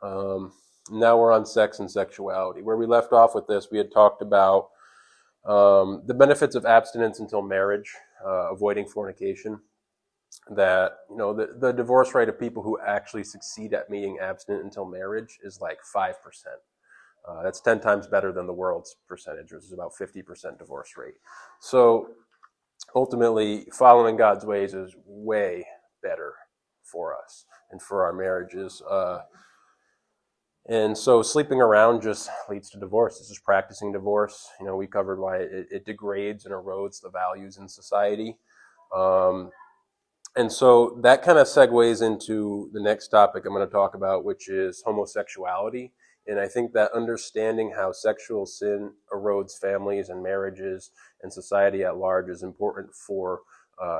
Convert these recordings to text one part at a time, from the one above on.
Now we're on sex and sexuality. Where we left off with this, we had talked about the benefits of abstinence until marriage, avoiding fornication. That the divorce rate of people who actually succeed at being abstinent until marriage is like 5%. That's 10 times better than the world's percentage, which is about 50% divorce rate. So ultimately, following God's ways is way better for us and for our marriages. And so sleeping around just leads to divorce. This is practicing divorce. We covered why it degrades and erodes the values in society. And so that kind of segues into the next topic I'm going to talk about, which is homosexuality. And I think that understanding how sexual sin erodes families and marriages and society at large is important for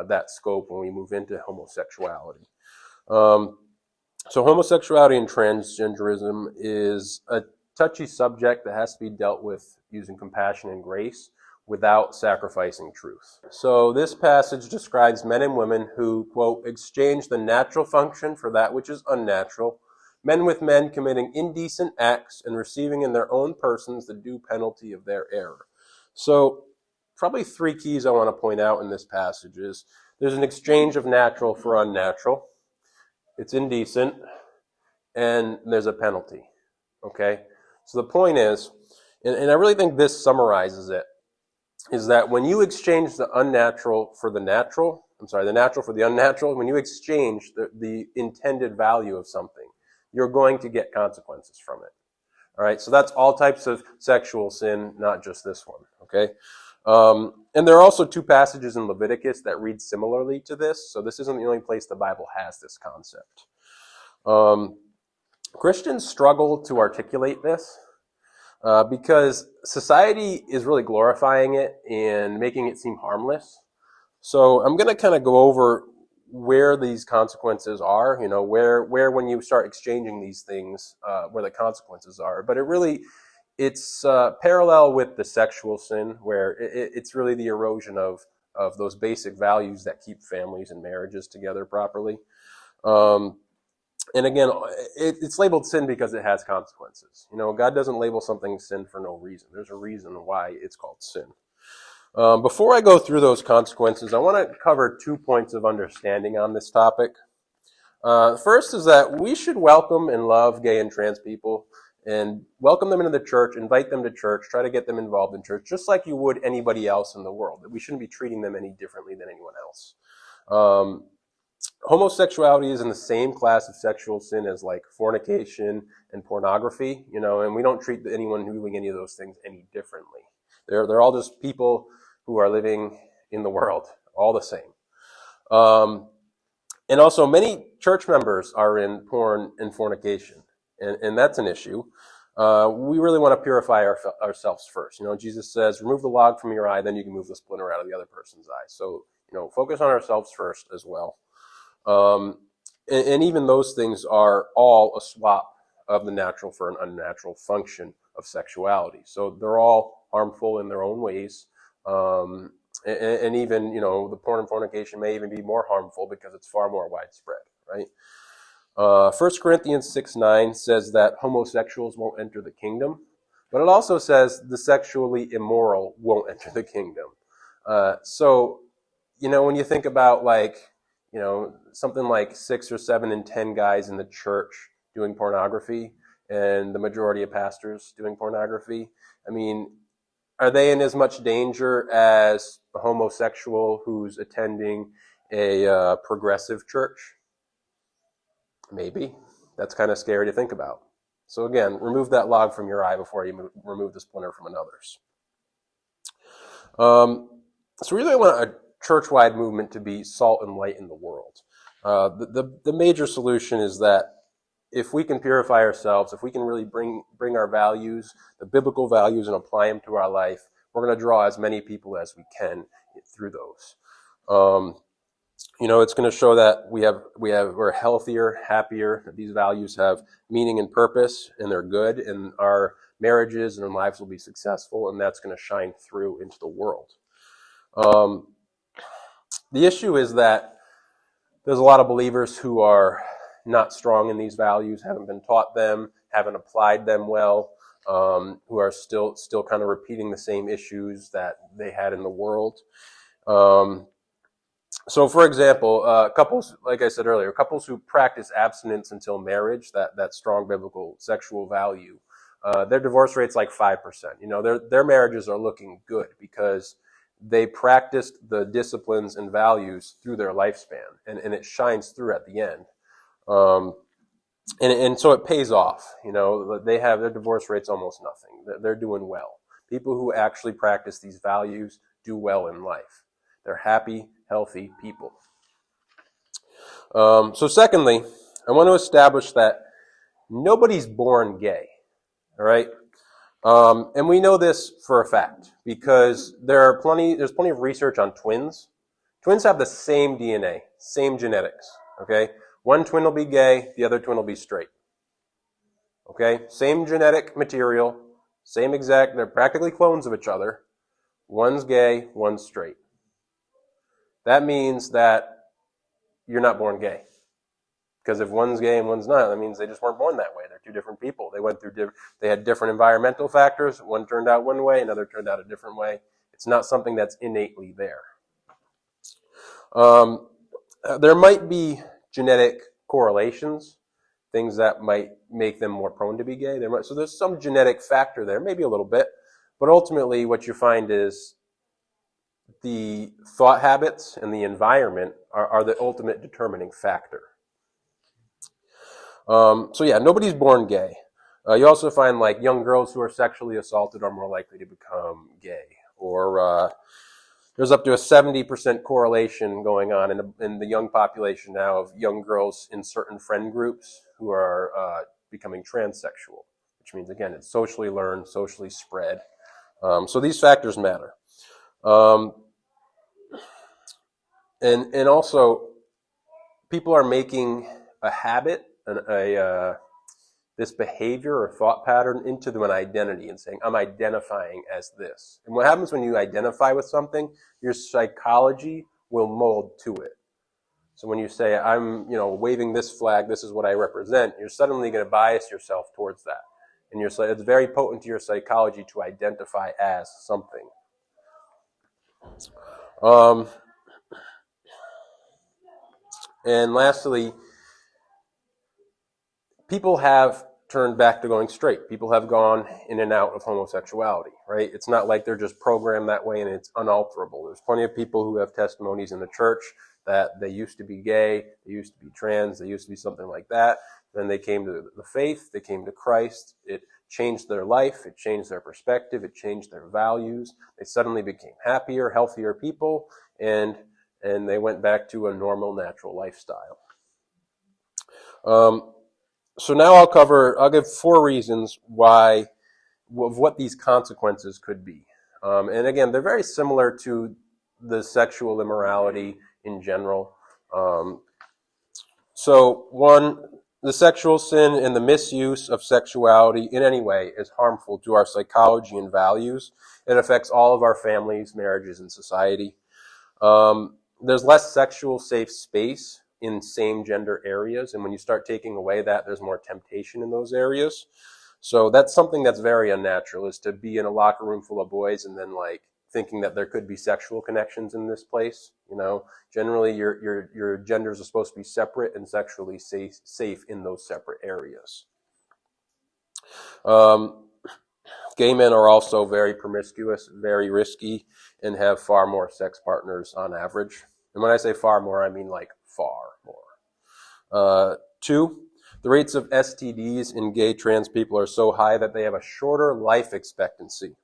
that scope when we move into homosexuality. So homosexuality and transgenderism is a touchy subject that has to be dealt with using compassion and grace without sacrificing truth. So this passage describes men and women who, quote, exchange the natural function for that which is unnatural, men with men committing indecent acts and receiving in their own persons the due penalty of their error. So probably three keys I want to point out in this passage is there's an exchange of natural for unnatural, it's indecent, and there's a penalty. Okay? So the point is, and I really think this summarizes it, is that when you exchange the unnatural for the natural, the natural for the unnatural, when you exchange the intended value of something, you're going to get consequences from it. All right, so that's all types of sexual sin, not just this one, okay? And there are also two passages in Leviticus that read similarly to this, so this isn't the only place the Bible has this concept. Christians struggle to articulate this because society is really glorifying it and making it seem harmless. So I'm going to kind of go over where these consequences are, where when you start exchanging these things, where the consequences are. But it's parallel with the sexual sin, where it's really the erosion of those basic values that keep families and marriages together properly. And again, it's labeled sin because it has consequences. God doesn't label something sin for no reason. There's a reason why it's called sin. Before I go through those consequences, I want to cover 2 points of understanding on this topic. First is that we should welcome and love gay and trans people and welcome them into the church, invite them to church, try to get them involved in church, just like you would anybody else in the world. We shouldn't be treating them any differently than anyone else. Homosexuality is in the same class of sexual sin as like fornication and pornography, and we don't treat anyone doing any of those things any differently. They're all just people who are living in the world, all the same. And also, many church members are in porn and fornication, and that's an issue. We really want to purify ourselves first. Jesus says, remove the log from your eye, then you can move the splinter out of the other person's eye. So, focus on ourselves first as well. And even those things are all a swap of the natural for an unnatural function of sexuality. So they're all harmful in their own ways. And even, the porn and fornication may even be more harmful because it's far more widespread, right? 1 Corinthians 6:9 says that homosexuals won't enter the kingdom, but it also says the sexually immoral won't enter the kingdom. So, when you think about something like 6 or 7 in 10 guys in the church doing pornography and the majority of pastors doing pornography, are they in as much danger as a homosexual who's attending a progressive church? Maybe. That's kind of scary to think about. So again, remove that log from your eye before you remove the splinter from another's. So we really want a church-wide movement to be salt and light in the world. The major solution is that if we can purify ourselves, if we can really bring our values, the biblical values, and apply them to our life, we're going to draw as many people as we can through those. It's going to show that we're healthier, happier, that these values have meaning and purpose, and they're good, and our marriages and our lives will be successful, and that's going to shine through into the world. The issue is that there's a lot of believers who are not strong in these values, haven't been taught them, haven't applied them well, who are still kind of repeating the same issues that they had in the world. So, for example, couples, like I said earlier, couples who practice abstinence until marriage, that strong biblical sexual value, their divorce rate's like 5%. You know, their marriages are looking good because they practiced the disciplines and values through their lifespan, and it shines through at the end. And so it pays off. You know, their divorce rate's almost nothing. They're doing well. People who actually practice these values do well in life. They're happy, healthy people. So secondly, I want to establish that nobody's born gay. All right. And we know this for a fact because there's plenty of research on twins. Twins have the same DNA, same genetics. Okay. One twin will be gay, the other twin will be straight. Okay. Same genetic material, same exact, they're practically clones of each other. One's gay, one's straight. That means that you're not born gay. Because if one's gay and one's not, that means they just weren't born that way. They're two different people. They had different environmental factors. One turned out one way, another turned out a different way. It's not something that's innately there. There might be genetic correlations, things that might make them more prone to be gay. So there's some genetic factor there, maybe a little bit. But ultimately, what you find is the thought habits and the environment are the ultimate determining factor. So yeah, nobody's born gay. You also find like young girls who are sexually assaulted are more likely to become gay. Or there's up to a 70% correlation going on in the young population now of young girls in certain friend groups who are becoming transsexual, which means, again, it's socially learned, socially spread. So these factors matter. And also, people are making a habit, this behavior or thought pattern into an identity and saying, I'm identifying as this. And what happens when you identify with something, your psychology will mold to it. So when you say, I'm, waving this flag, this is what I represent, you're suddenly going to bias yourself towards that. And it's very potent to your psychology to identify as something. And lastly, people have turned back to going straight. People have gone in and out of homosexuality, right? It's not like they're just programmed that way and it's unalterable. There's plenty of people who have testimonies in the church that they used to be gay, they used to be trans, they used to be something like that. Then they came to the faith, they came to Christ. It changed their life, it changed their perspective, it changed their values. They suddenly became happier, healthier people, and they went back to a normal, natural lifestyle. So now I'll give 4 reasons of what these consequences could be. And again, they're very similar to the sexual immorality in general. So 1, the sexual sin and the misuse of sexuality in any way is harmful to our psychology and values. It affects all of our families, marriages, and society. There's less sexual safe space in same gender areas, and when you start taking away that, there's more temptation in those areas. So that's something that's very unnatural, is to be in a locker room full of boys and then thinking that there could be sexual connections in this place. Generally your genders are supposed to be separate and sexually safe in those separate areas. Gay men are also very promiscuous, very risky, and have far more sex partners on average. And when I say far more, I mean far more. 2, the rates of STDs in gay trans people are so high that they have a shorter life expectancy,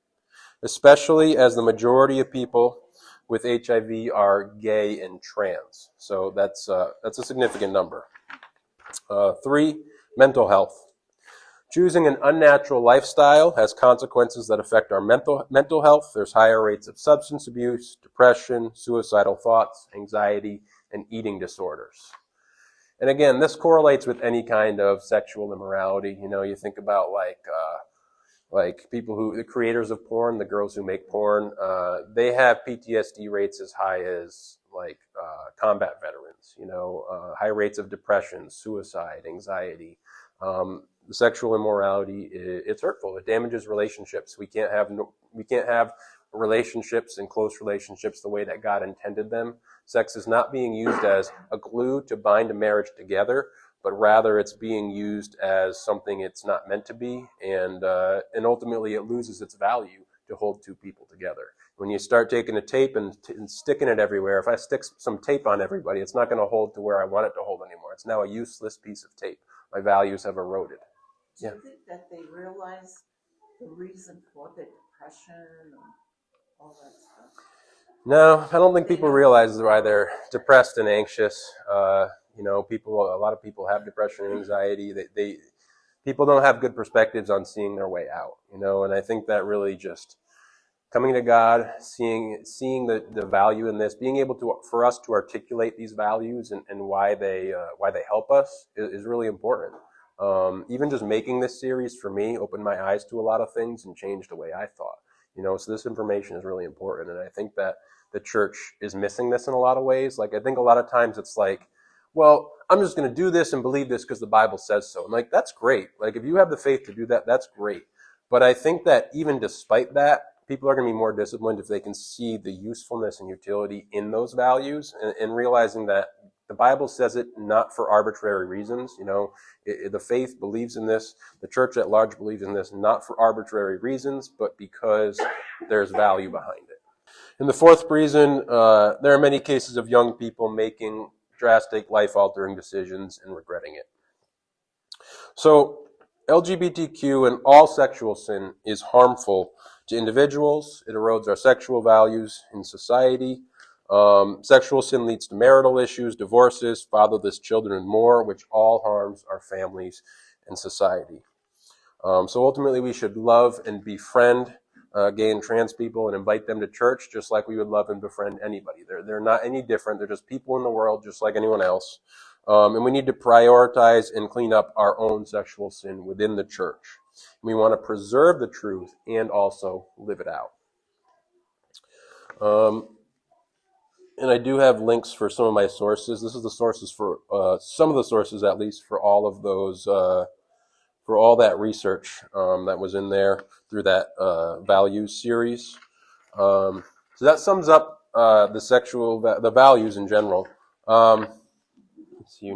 especially as the majority of people with HIV are gay and trans. So that's a significant number. 3, mental health. Choosing an unnatural lifestyle has consequences that affect our mental health. There's higher rates of substance abuse, depression, suicidal thoughts, anxiety, and eating disorders. And again, this correlates with any kind of sexual immorality. You think about people the creators of porn, the girls who make porn, they have PTSD rates as high as combat veterans, high rates of depression, suicide, anxiety. The sexual immorality, it's hurtful. It damages relationships. We can't have relationships and close relationships the way that God intended them. Sex is not being used as a glue to bind a marriage together, but rather it's being used as something it's not meant to be, and ultimately it loses its value to hold two people together. When you start taking a tape and sticking it everywhere, if I stick some tape on everybody, it's not going to hold to where I want it to hold anymore. It's now a useless piece of tape. My values have eroded. Do you think that they realize the reason for the depression and all that stuff? No, I don't think people realize why they're depressed and anxious. A lot of people have depression and anxiety. People don't have good perspectives on seeing their way out, and I think that really just coming to God, seeing the value in this, being able for us to articulate these values and why they help us is really important. Even just making this series for me opened my eyes to a lot of things and changed the way I thought. So this information is really important, and I think that the church is missing this in a lot of ways. I think a lot of times it's well, I'm just going to do this and believe this because the Bible says so. I'm that's great. If you have the faith to do that, that's great. But I think that even despite that, people are going to be more disciplined if they can see the usefulness and utility in those values, and realizing that the Bible says it not for arbitrary reasons. The faith believes in this. The church at large believes in this not for arbitrary reasons, but because there's value behind it. And the fourth reason, there are many cases of young people making drastic life-altering decisions and regretting it. So LGBTQ and all sexual sin is harmful to individuals. It erodes our sexual values in society. Sexual sin leads to marital issues, divorces, fatherless children, and more, which all harms our families and society. So ultimately, we should love and befriend gay and trans people and invite them to church just like we would love and befriend anybody. They're not any different. They're just people in the world just like anyone else. And we need to prioritize and clean up our own sexual sin within the church. We want to preserve the truth and also live it out. And I do have links for some of my sources. This is the sources for some of the sources, at least, for all of those, for all that research that was in there through that values series. So that sums up the values in general. Let's see.